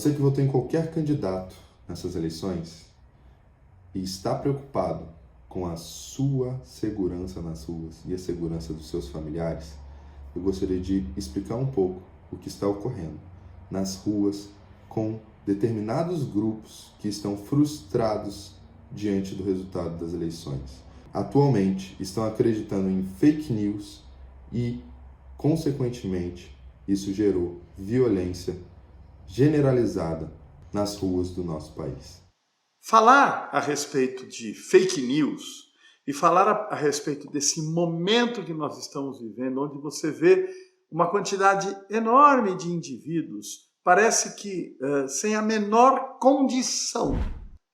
Você que votou em qualquer candidato nessas eleições e está preocupado com a sua segurança nas ruas e a segurança dos seus familiares, eu gostaria de explicar um pouco o que está ocorrendo nas ruas com determinados grupos que estão frustrados diante do resultado das eleições. Atualmente estão acreditando em fake news e, consequentemente, isso gerou violência generalizada nas ruas do nosso país. Falar a respeito de fake news e falar a respeito desse momento que nós estamos vivendo, onde você vê uma quantidade enorme de indivíduos, parece que sem a menor condição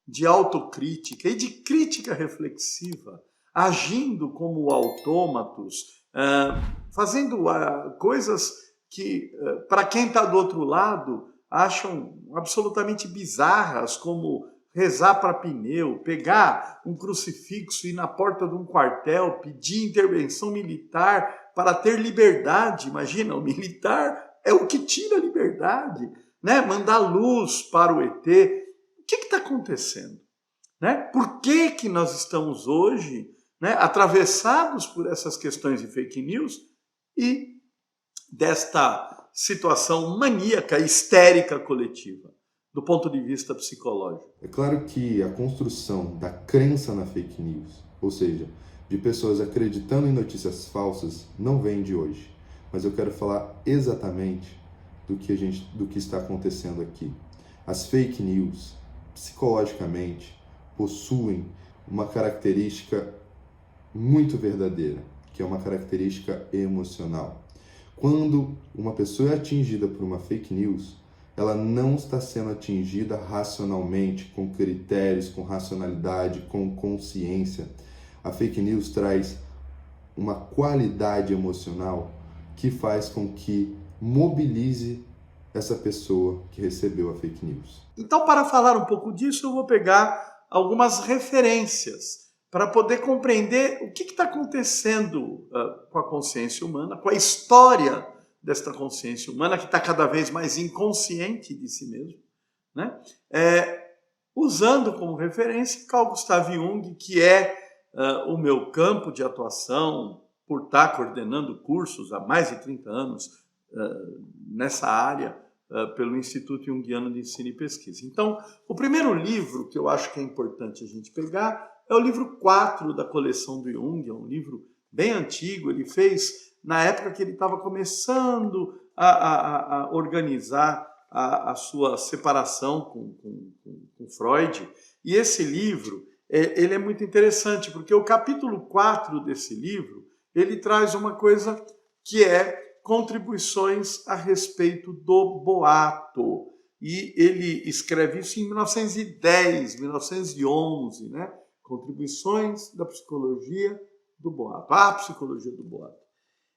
de autocrítica e de crítica reflexiva, agindo como autômatos, fazendo coisas que, para quem está do outro lado, acham absolutamente bizarras, como rezar para pneu, pegar um crucifixo e ir na porta de um quartel, pedir intervenção militar para ter liberdade. Imagina, o militar é o que tira a liberdade, né? Mandar luz para o ET. O que está acontecendo? Né? Por que nós estamos hoje, né, atravessados por essas questões de fake news e desta situação maníaca, histérica coletiva, do ponto de vista psicológico? É claro que a construção da crença na fake news, ou seja, de pessoas acreditando em notícias falsas, não vem de hoje. Mas eu quero falar exatamente do que está acontecendo aqui. As fake news, psicologicamente, possuem uma característica muito verdadeira, que é uma característica emocional. Quando uma pessoa é atingida por uma fake news, ela não está sendo atingida racionalmente, com critérios, com racionalidade, com consciência. A fake news traz uma qualidade emocional que faz com que mobilize essa pessoa que recebeu a fake news. Então, para falar um pouco disso, eu vou pegar algumas referências para poder compreender o que está acontecendo com a consciência humana, com a história desta consciência humana, que está cada vez mais inconsciente de si mesmo, né? Usando como referência Carl Gustav Jung, que é o meu campo de atuação, por estar coordenando cursos há mais de 30 anos nessa área, pelo Instituto Jungiano de Ensino e Pesquisa. Então, o primeiro livro que eu acho que é importante a gente pegar é o livro 4 da coleção do Jung, é um livro bem antigo, ele fez na época que ele estava começando a organizar a sua separação com Freud. E esse livro, ele é muito interessante, porque o capítulo 4 desse livro, ele traz uma coisa que é contribuições a respeito do boato. E ele escreve isso em 1910, 1911, né? Contribuições da psicologia do boato, a psicologia do boato.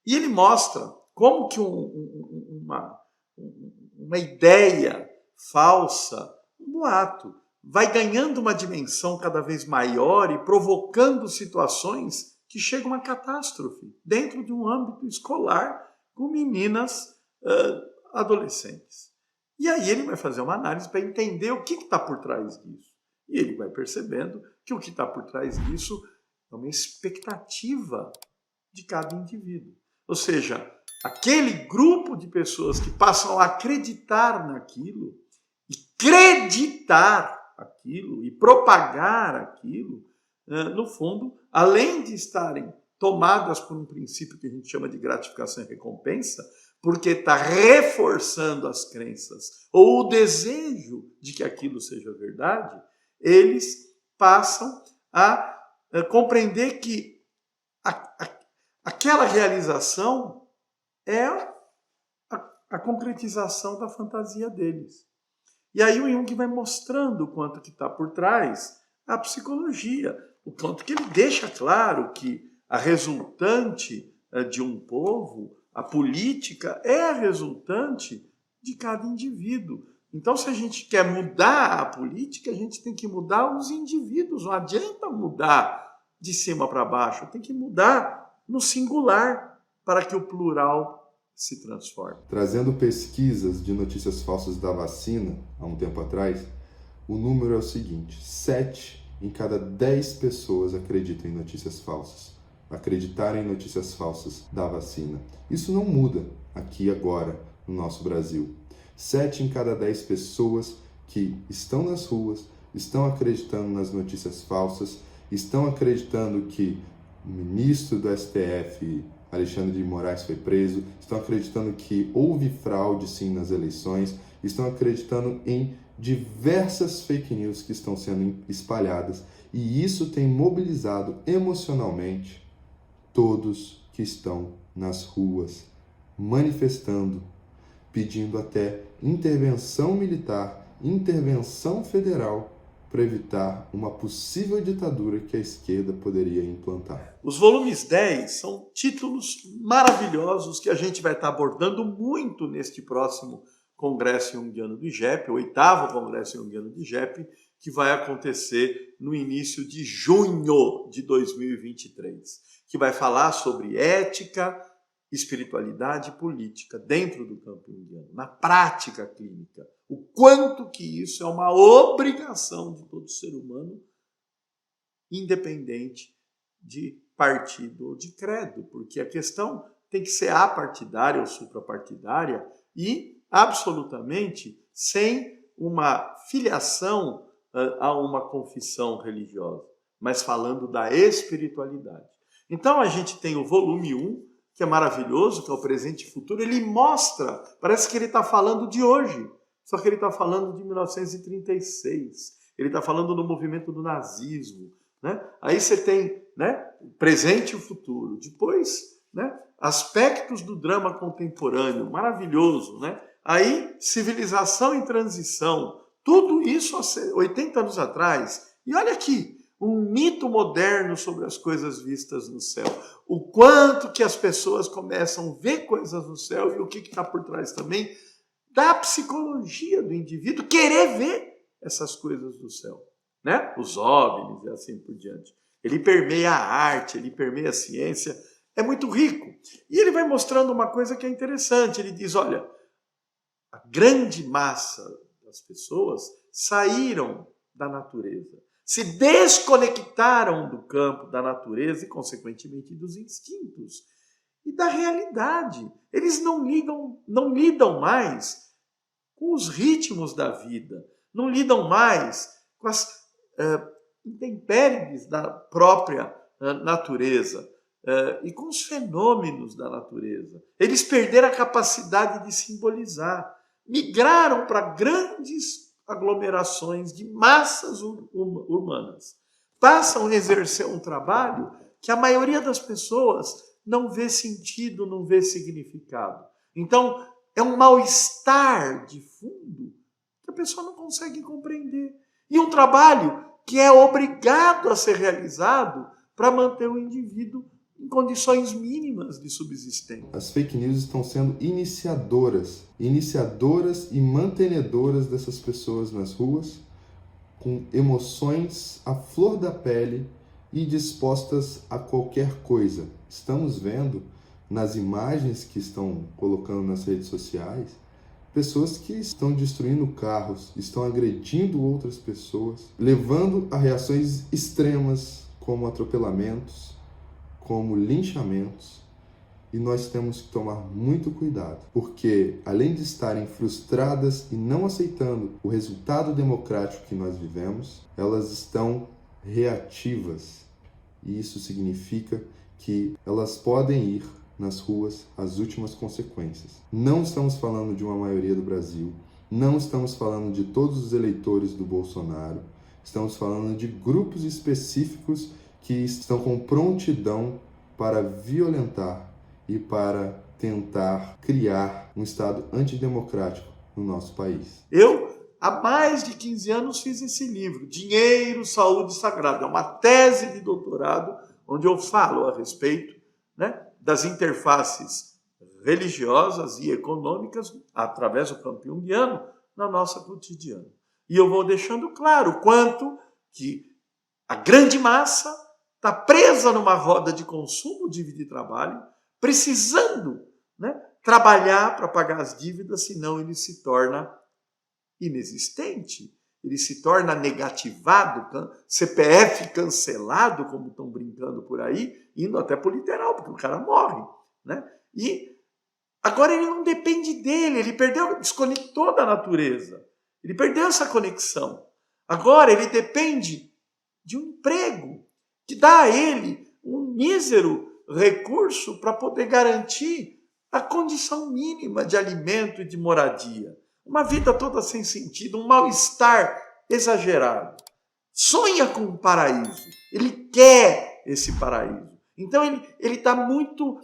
E ele mostra como que uma ideia falsa, um boato, vai ganhando uma dimensão cada vez maior e provocando situações que chegam a catástrofe dentro de um âmbito escolar com meninas adolescentes. E aí ele vai fazer uma análise para entender o que está por trás disso. E ele vai percebendo que o que está por trás disso é uma expectativa de cada indivíduo. Ou seja, aquele grupo de pessoas que passam a acreditar naquilo e acreditar aquilo e propagar aquilo, no fundo, além de estarem tomadas por um princípio que a gente chama de gratificação e recompensa, porque está reforçando as crenças ou o desejo de que aquilo seja verdade, eles passam a compreender que aquela realização é a concretização da fantasia deles. E aí o Jung vai mostrando o quanto que está por trás a psicologia, o quanto que ele deixa claro que a resultante de um povo, a política, é a resultante de cada indivíduo. Então, se a gente quer mudar a política, a gente tem que mudar os indivíduos. Não adianta mudar de cima para baixo, tem que mudar no singular para que o plural se transforme. Trazendo pesquisas de notícias falsas da vacina, há um tempo atrás, o número é o seguinte: 7 em cada 10 pessoas acreditam em notícias falsas. Acreditaram em notícias falsas da vacina. Isso não muda aqui agora, no nosso Brasil. 7 em cada 10 pessoas que estão nas ruas, estão acreditando nas notícias falsas, estão acreditando que o ministro do STF, Alexandre de Moraes, foi preso, estão acreditando que houve fraude sim nas eleições, estão acreditando em diversas fake news que estão sendo espalhadas, e isso tem mobilizado emocionalmente todos que estão nas ruas, manifestando, pedindo até intervenção militar, intervenção federal, para evitar uma possível ditadura que a esquerda poderia implantar. Os volumes 10 são títulos maravilhosos que a gente vai estar abordando muito neste próximo Congresso Junguiano do IGEP, o 8º Congresso Junguiano do IGEP, que vai acontecer no início de junho de 2023, que vai falar sobre ética, espiritualidade e política dentro do campo junguiano, na prática clínica. O quanto que isso é uma obrigação de todo ser humano, independente de partido ou de credo, porque a questão tem que ser apartidária ou suprapartidária e absolutamente sem uma filiação a uma confissão religiosa, mas falando da espiritualidade. Então a gente tem o volume 1, que é maravilhoso, que é o presente e futuro. Ele mostra, parece que ele está falando de hoje, só que ele está falando de 1936. Ele está falando do movimento do nazismo. Né? Aí você tem, né, o presente e o futuro. Depois, né, aspectos do drama contemporâneo, maravilhoso. Né? Aí, civilização em transição. Tudo isso há 80 anos atrás. E olha aqui, um mito moderno sobre as coisas vistas no céu. O quanto que as pessoas começam a ver coisas no céu e o que está por trás também da psicologia do indivíduo querer ver essas coisas do céu. Né? Os OVNIs e assim por diante. Ele permeia a arte, ele permeia a ciência, é muito rico. E ele vai mostrando uma coisa que é interessante. Ele diz, olha, a grande massa das pessoas saíram da natureza, se desconectaram do campo da natureza e, consequentemente, dos instintos e da realidade. Eles não lidam mais com os ritmos da vida, não lidam mais com as intempéries da própria natureza e com os fenômenos da natureza. Eles perderam a capacidade de simbolizar, migraram para grandes aglomerações de massas humanas. Passam a exercer um trabalho que a maioria das pessoas não vê sentido, não vê significado. Então, é um mal-estar de fundo que a pessoa não consegue compreender. E um trabalho que é obrigado a ser realizado para manter o indivíduo em condições mínimas de subsistência. As fake news estão sendo iniciadoras e mantenedoras dessas pessoas nas ruas, com emoções à flor da pele e dispostas a qualquer coisa. Estamos vendo nas imagens que estão colocando nas redes sociais, pessoas que estão destruindo carros, estão agredindo outras pessoas, levando a reações extremas como atropelamentos, como linchamentos, e nós temos que tomar muito cuidado, porque além de estarem frustradas e não aceitando o resultado democrático que nós vivemos, elas estão reativas, e isso significa que elas podem ir nas ruas às últimas consequências. Não estamos falando de uma maioria do Brasil, não estamos falando de todos os eleitores do Bolsonaro, estamos falando de grupos específicos que estão com prontidão para violentar e para tentar criar um Estado antidemocrático no nosso país. Eu, há mais de 15 anos, fiz esse livro, Dinheiro, Saúde e Sagrado. É uma tese de doutorado onde eu falo a respeito, né, das interfaces religiosas e econômicas através do campo junguiano na nossa cotidiana. E eu vou deixando claro o quanto que a grande massa está presa numa roda de consumo, dívida e trabalho, precisando, né, trabalhar para pagar as dívidas, senão ele se torna inexistente. Ele se torna negativado, CPF cancelado, como estão brincando por aí, indo até para o literal, porque o cara morre, né? E agora ele não depende dele, ele desconectou da natureza, ele perdeu essa conexão. Agora ele depende de um emprego, que dá a ele um mísero recurso para poder garantir a condição mínima de alimento e de moradia. Uma vida toda sem sentido, um mal-estar exagerado. Sonha com um paraíso. Ele quer esse paraíso. Então ele está muito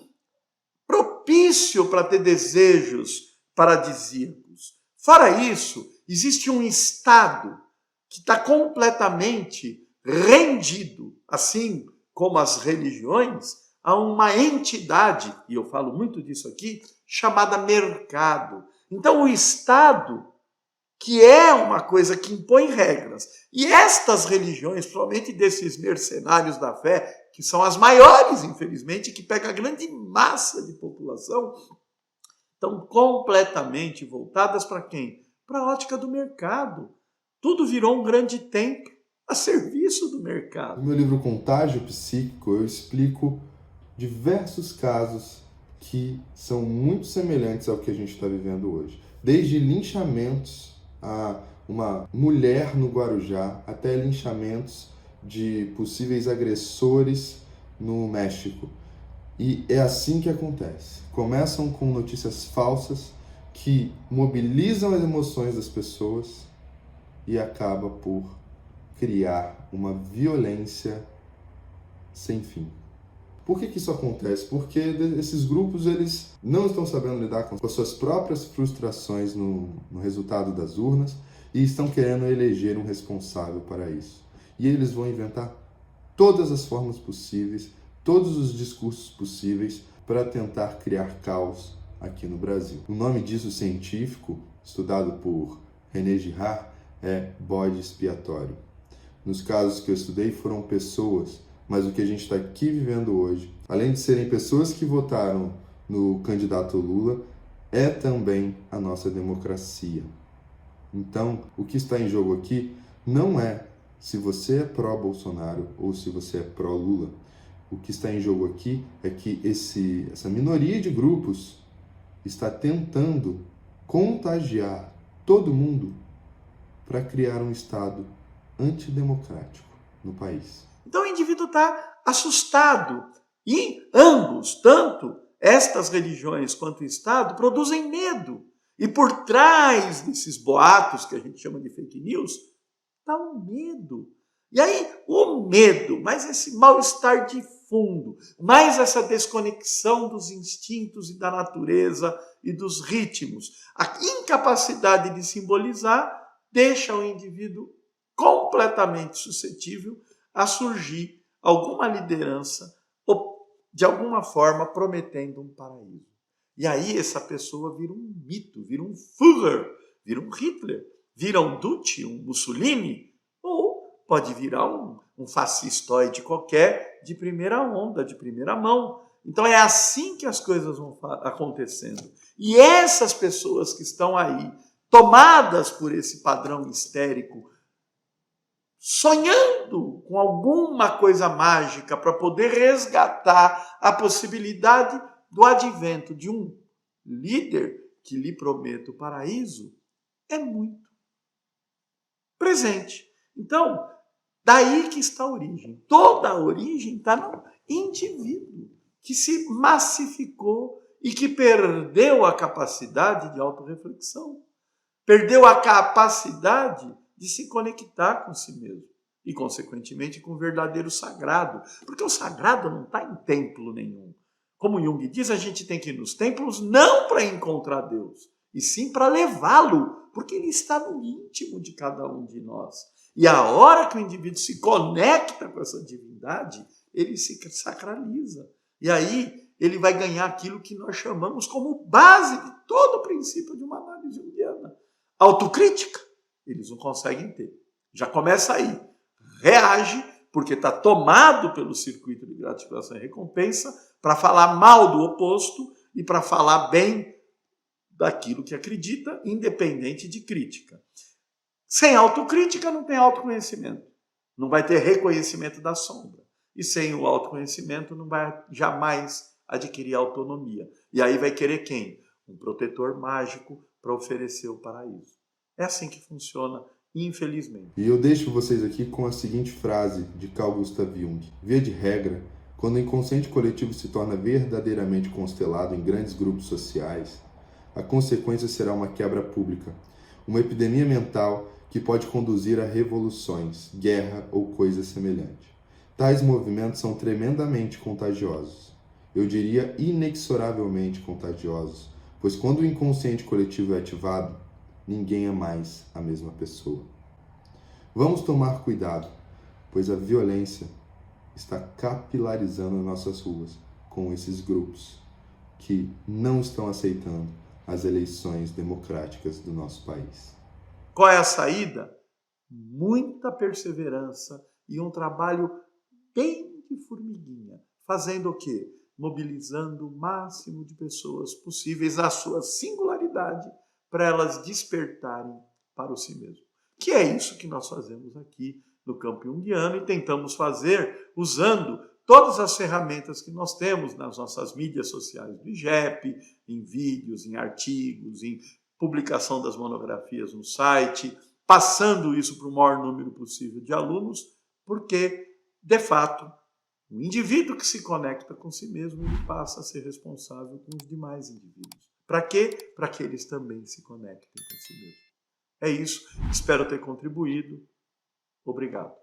propício para ter desejos paradisíacos. Fora isso, existe um estado que está completamente rendido, assim como as religiões, a uma entidade, e eu falo muito disso aqui, chamada mercado. Então, o Estado, que é uma coisa que impõe regras, e estas religiões, principalmente desses mercenários da fé, que são as maiores, infelizmente, que pegam a grande massa de população, estão completamente voltadas para quem? Para a ótica do mercado. Tudo virou um grande templo a serviço do mercado. No meu livro Contágio Psíquico, eu explico diversos casos que são muito semelhantes ao que a gente está vivendo hoje. Desde linchamentos a uma mulher no Guarujá, até linchamentos de possíveis agressores no México. E é assim que acontece. Começam com notícias falsas que mobilizam as emoções das pessoas e acaba por criar uma violência sem fim. Por que isso acontece? Porque esses grupos eles não estão sabendo lidar com as suas próprias frustrações no resultado das urnas e estão querendo eleger um responsável para isso. E eles vão inventar todas as formas possíveis, todos os discursos possíveis para tentar criar caos aqui no Brasil. O nome disso científico, estudado por René Girard, é bode expiatório. Nos casos que eu estudei foram pessoas, mas o que a gente está aqui vivendo hoje, além de serem pessoas que votaram no candidato Lula, é também a nossa democracia. Então, o que está em jogo aqui não é se você é pró-Bolsonaro ou se você é pró-Lula. O que está em jogo aqui é que essa minoria de grupos está tentando contagiar todo mundo para criar um Estado antidemocrático no país. Então o indivíduo está assustado. E ambos, tanto estas religiões quanto o Estado, produzem medo. E por trás desses boatos, que a gente chama de fake news, está o medo. E aí o medo, mais esse mal-estar de fundo, mais essa desconexão dos instintos e da natureza e dos ritmos, a incapacidade de simbolizar, deixa o indivíduo completamente suscetível a surgir alguma liderança de alguma forma prometendo um paraíso. E aí essa pessoa vira um mito, vira um Führer, vira um Hitler, vira um Duce, um Mussolini, ou pode virar um fascistoide qualquer de primeira onda, de primeira mão. Então é assim que as coisas vão acontecendo. E essas pessoas que estão aí, tomadas por esse padrão histérico, sonhando com alguma coisa mágica para poder resgatar a possibilidade do advento de um líder que lhe prometa o paraíso, é muito presente. Então, daí que está a origem. Toda a origem está no indivíduo que se massificou e que perdeu a capacidade de autorreflexão, perdeu a capacidade de se conectar com si mesmo e, consequentemente, com o verdadeiro sagrado. Porque o sagrado não está em templo nenhum. Como Jung diz, a gente tem que ir nos templos não para encontrar Deus, e sim para levá-lo, porque ele está no íntimo de cada um de nós. E a hora que o indivíduo se conecta com essa divindade, ele se sacraliza. E aí ele vai ganhar aquilo que nós chamamos como base de todo o princípio de uma análise junguiana. Autocrítica. Eles não conseguem ter. Já começa aí. Reage, porque está tomado pelo circuito de gratificação e recompensa, para falar mal do oposto, e para falar bem daquilo que acredita, independente de crítica. Sem autocrítica não tem autoconhecimento. Não vai ter reconhecimento da sombra. E sem o autoconhecimento não vai jamais adquirir autonomia. E aí vai querer quem? Um protetor mágico para oferecer o paraíso. É assim que funciona, infelizmente. E eu deixo vocês aqui com a seguinte frase de Carl Gustav Jung. Via de regra, quando o inconsciente coletivo se torna verdadeiramente constelado em grandes grupos sociais, a consequência será uma quebra pública, uma epidemia mental que pode conduzir a revoluções, guerra ou coisa semelhante. Tais movimentos são tremendamente contagiosos. Eu diria inexoravelmente contagiosos, pois quando o inconsciente coletivo é ativado, ninguém é mais a mesma pessoa. Vamos tomar cuidado, pois a violência está capilarizando nossas ruas com esses grupos que não estão aceitando as eleições democráticas do nosso país. Qual é a saída? Muita perseverança e um trabalho bem de formiguinha. Fazendo o quê? Mobilizando o máximo de pessoas possíveis na sua singularidade para elas despertarem para o si mesmo. Que é isso que nós fazemos aqui no Campo Jungiano e tentamos fazer usando todas as ferramentas que nós temos nas nossas mídias sociais do IGEP, em vídeos, em artigos, em publicação das monografias no site, passando isso para o maior número possível de alunos, porque, de fato, o indivíduo que se conecta com si mesmo, ele passa a ser responsável com os demais indivíduos. Para quê? Para que eles também se conectem com si mesmos. É isso. Espero ter contribuído. Obrigado.